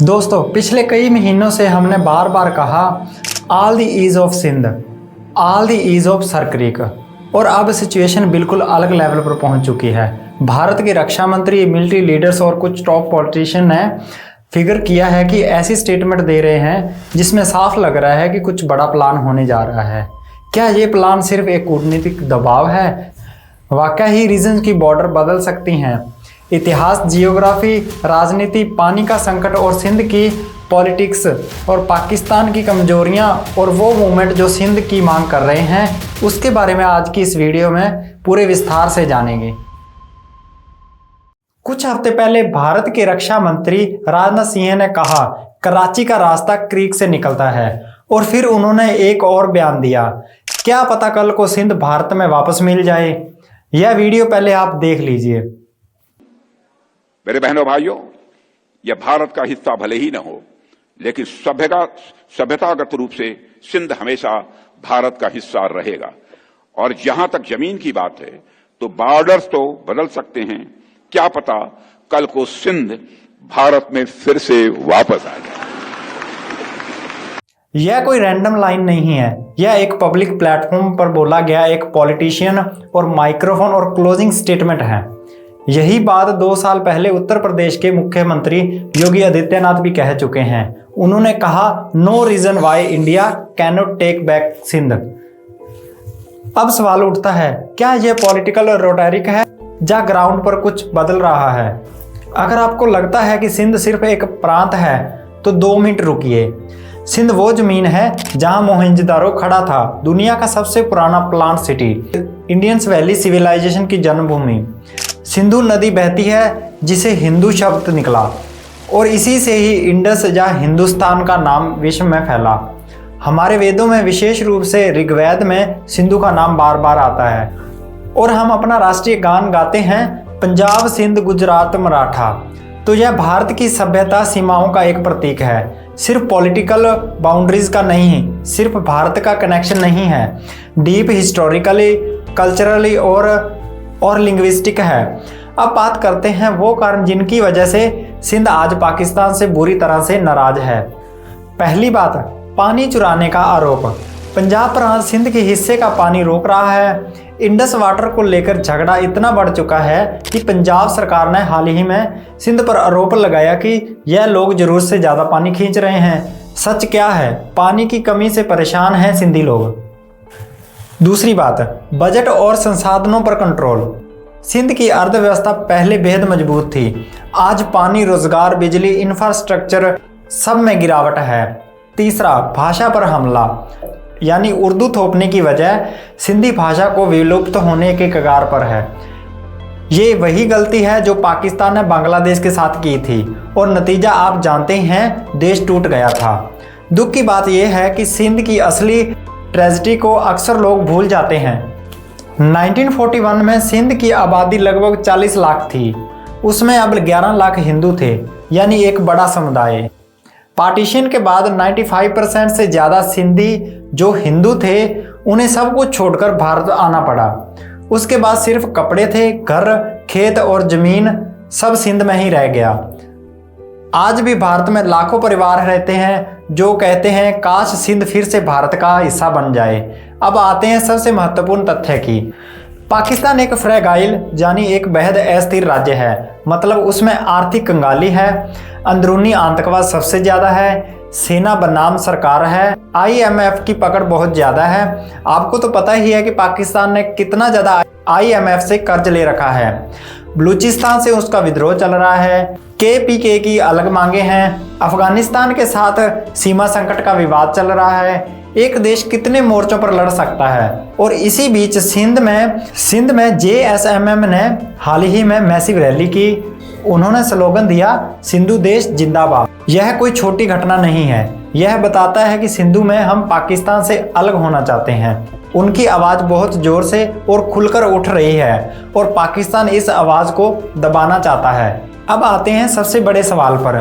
दोस्तों, पिछले कई महीनों से हमने बार बार कहा all the ease of Sindh, all the ease of Sir Creek, और अब सिचुएशन बिल्कुल अलग लेवल पर पहुंच चुकी है। भारत के रक्षा मंत्री, मिलिट्री लीडर्स और कुछ टॉप पॉलिटिशियन ने फिगर किया है कि ऐसी स्टेटमेंट दे रहे हैं जिसमें साफ लग रहा है कि कुछ बड़ा प्लान होने जा रहा है। क्या ये प्लान सिर्फ एक कूटनीतिक दबाव है? वाकई ही रीजन की बॉर्डर बदल सकती हैं। इतिहास, जियोग्राफी, राजनीति, पानी का संकट और सिंध की पॉलिटिक्स और पाकिस्तान की कमजोरियां और वो मूवमेंट जो सिंध की मांग कर रहे हैं, उसके बारे में आज की इस वीडियो में पूरे विस्तार से जानेंगे। कुछ हफ्ते पहले भारत के रक्षा मंत्री राजनाथ सिंह ने कहा कराची का रास्ता क्रीक से निकलता है, और फिर उन्होंने एक और बयान दिया, क्या पता कल को सिंध भारत में वापस मिल जाए। यह वीडियो पहले आप देख लीजिए। मेरे बहनों भाइयों, यह भारत का हिस्सा भले ही न हो, लेकिन सभ्यतागत रूप से सिंध हमेशा भारत का हिस्सा रहेगा। और जहां तक जमीन की बात है तो बॉर्डर्स तो बदल सकते हैं, क्या पता कल को सिंध भारत में फिर से वापस आ जाए। यह कोई रैंडम लाइन नहीं है, यह एक पब्लिक प्लेटफॉर्म पर बोला गया एक पॉलिटिशियन और माइक्रोफोन और क्लोजिंग स्टेटमेंट है। यही बात 2 साल पहले उत्तर प्रदेश के मुख्यमंत्री योगी आदित्यनाथ भी कह चुके हैं। उन्होंने कहा no reason why India can not take back Sindh. अब सवाल उठता है, क्या यह पॉलिटिकल रोटैरिक है या ग्राउंड पर कुछ बदल रहा है? अगर आपको लगता है कि सिंध सिर्फ एक प्रांत है तो 2 मिनट रुकिए। सिंध वो जमीन है जहां मोहनजोदारो खड़ा था, दुनिया का सबसे पुराना planned city, Indus valley civilisation की जन्मभूमि। सिंधु नदी बहती है जिसे हिंदू शब्द निकला, और इसी से ही इंडस या हिंदुस्तान का नाम विश्व में फैला। हमारे वेदों में विशेष रूप से ऋग्वेद में सिंधु का नाम बार बार आता है, और हम अपना राष्ट्रीय गान गाते हैं पंजाब सिंध गुजरात मराठा। तो यह भारत की सभ्यता सीमाओं का एक प्रतीक है, सिर्फ पॉलिटिकल बाउंड्रीज का नहीं, सिर्फ भारत का कनेक्शन नहीं है, डीप हिस्टोरिकली, कल्चरली और लिंग्विस्टिक है। अब बात करते हैं वो कारण जिनकी वजह से सिंध आज पाकिस्तान से बुरी तरह से नाराज है। पहली बात, पानी चुराने का आरोप। पंजाब प्रांत सिंध के हिस्से का पानी रोक रहा है। इंडस वाटर को लेकर झगड़ा इतना बढ़ चुका है कि पंजाब सरकार ने हाल ही में सिंध पर आरोप लगाया कि यह लोग जरूरत से ज्यादा पानी खींच रहे हैं। सच क्या है? पानी की कमी से परेशान हैं सिंधी लोग। दूसरी बात, बजट और संसाधनों पर कंट्रोल। सिंध की अर्थव्यवस्था पहले बेहद मजबूत थी, आज पानी, रोजगार, बिजली, इंफ्रास्ट्रक्चर सब में गिरावट है। तीसरा, भाषा पर हमला, यानी उर्दू थोपने की वजह सिंधी भाषा को विलुप्त होने के कगार पर है। ये वही गलती है जो पाकिस्तान ने बांग्लादेश के साथ की थी, और नतीजा आप जानते हैं, देश टूट गया था। दुख की बात यह है कि सिंध की असली ट्रेजेडी को अक्सर लोग भूल जाते हैं। 1941 में सिंध की आबादी लगभग 40 लाख थी, उसमें अब 11 लाख हिंदू थे, यानी एक बड़ा समुदाय। पार्टीशन के बाद 95% से ज़्यादा सिंधी जो हिंदू थे, उन्हें सब कुछ छोड़कर भारत आना पड़ा। उसके बाद सिर्फ कपड़े थे, घर, खेत और ज़मीन सब सिंध में ही रह गया। आज भी भारत में लाखों परिवार रहते हैं जो कहते हैं काश सिंध फिर से भारत का हिस्सा बन जाए। अब आते हैं सबसे महत्वपूर्ण तथ्य की। पाकिस्तान एक फ्रैगाइल यानी एक बेहद अस्थिर राज्य है, मतलब उसमें आर्थिक कंगाली है, अंदरूनी आतंकवाद सबसे ज़्यादा है, सेना बनाम सरकार है, IMF की पकड़ बहुत ज़्यादा है। आपको तो पता ही है कि पाकिस्तान ने कितना ज़्यादा IMF से कर्ज ले रखा है। बलूचिस्तान से उसका विद्रोह चल रहा है, KPK की अलग मांगे हैं, अफगानिस्तान के साथ सीमा संकट का विवाद चल रहा है। एक देश कितने मोर्चों पर लड़ सकता है? और इसी बीच सिंध में JSMM ने हाल ही में मैसिव रैली की। उन्होंने स्लोगन दिया सिंधु देश जिंदाबाद। यह कोई छोटी घटना नहीं है, यह बताता है कि सिंधु में हम पाकिस्तान से अलग होना चाहते हैं। उनकी आवाज़ बहुत जोर से और खुलकर उठ रही है, और पाकिस्तान इस आवाज़ को दबाना चाहता है। अब आते हैं सबसे बड़े सवाल पर,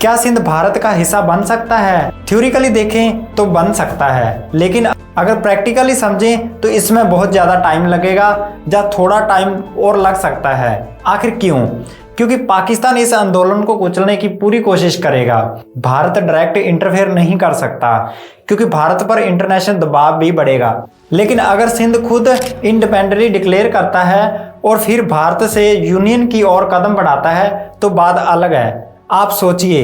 क्या सिंध भारत का हिस्सा बन सकता है? थ्योरिकली देखें तो बन सकता है, लेकिन अगर प्रैक्टिकली समझें तो इसमें बहुत ज़्यादा टाइम लगेगा, या थोड़ा टाइम और लग सकता है। आखिर क्यों? क्योंकि पाकिस्तान इस आंदोलन को कुचलने की पूरी कोशिश करेगा। भारत डायरेक्ट इंटरफेयर नहीं कर सकता क्योंकि भारत पर इंटरनेशनल दबाव भी बढ़ेगा। लेकिन अगर सिंध खुद इंडिपेंडेंटली डिक्लेयर करता है और फिर भारत से यूनियन की ओर कदम बढ़ाता है तो बात अलग है। आप सोचिए,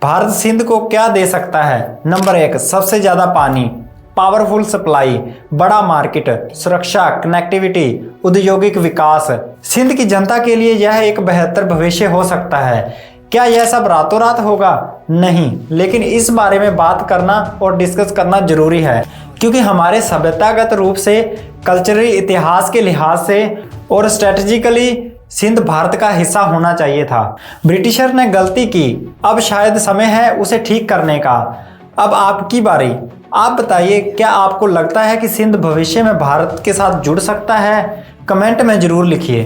भारत सिंध को क्या दे सकता है? नंबर 1, सबसे ज्यादा पानी, पावरफुल सप्लाई, बड़ा मार्केट, सुरक्षा, कनेक्टिविटी, औद्योगिक विकास। सिंध की जनता के लिए यह एक बेहतर भविष्य हो सकता है। क्या यह सब रातों रात होगा? नहीं, लेकिन इस बारे में बात करना और डिस्कस करना जरूरी है क्योंकि हमारे सभ्यतागत रूप से, कल्चरल इतिहास के लिहाज से और स्ट्रेटेजिकली सिंध भारत का हिस्सा होना चाहिए था। ब्रिटिशर ने गलती की, अब शायद समय है उसे ठीक करने का। अब आपकी बारी। आप बताइए, क्या आपको लगता है कि सिंध भविष्य में भारत के साथ जुड़ सकता है? कमेंट में जरूर लिखिए।